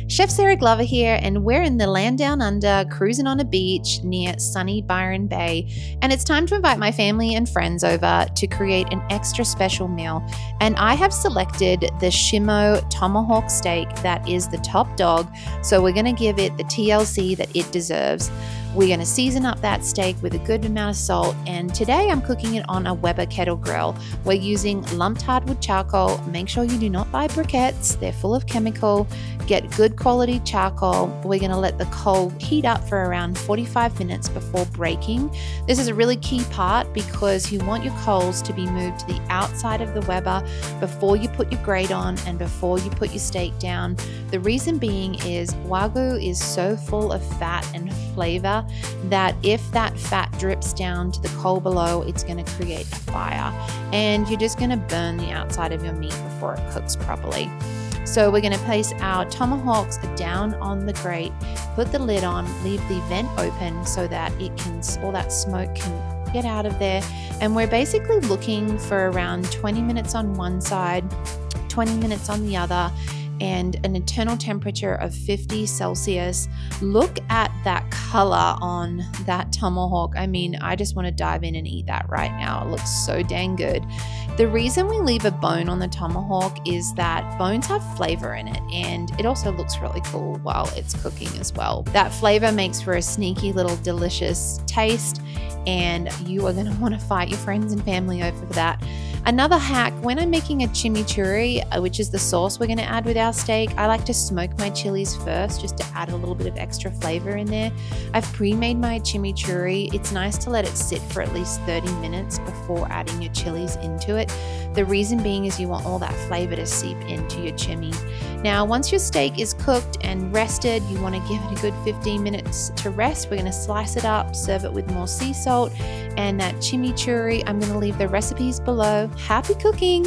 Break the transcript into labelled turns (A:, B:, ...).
A: Chef Sarah Glover here, and we're in the land down under, cruising on a beach near sunny Byron Bay, and it's time to invite my family and friends over to create an extra special meal. And I have selected the Shimo Tomahawk steak that is the top dog, so we're going to give it the TLC that it deserves. We're going to season up that steak with a good amount of salt, and today I'm cooking it on a Weber kettle grill. We're using lumped hardwood charcoal. Make sure you do not buy briquettes, they're full of chemical. Get good quality charcoal. We're going to let the coal heat up for around 45 minutes before breaking. This is a really key part because you want your coals to be moved to the outside of the Weber before you put your grate on and before you put your steak down. The reason being is Wagyu is so full of fat and flavor that if that fat drips down to the coal below, it's going to create a fire and you're just going to burn the outside of your meat before it cooks properly. So we're going to place our tomahawks down on the grate, put the lid on, leave the vent open so that all that smoke can get out of there. And we're basically looking for around 20 minutes on one side, 20 minutes on the other, and an internal temperature of 50 Celsius. Look at that color on that tomahawk. I mean, I just want to dive in and eat that right now. It looks so dang good. The reason we leave a bone on the tomahawk is that bones have flavor in it, and it also looks really cool while it's cooking as well. That flavor makes for a sneaky little delicious taste, and you are going to want to fight your friends and family over that. Another hack, when I'm making a chimmichurri, which is the sauce we're going to add with our steak, I like to smoke my chilies first just to add a little bit of extra flavor in there. I've pre-made my chimichurri. It's nice to let it sit for at least 30 minutes before adding your chilies into it. The reason being is you want all that flavor to seep into your chimmy. Now, once your steak is cooked and rested, you want to give it a good 15 minutes to rest. We're going to slice it up, serve it with more sea salt and that chimichurri. I'm going to leave the recipes below. Happy cooking!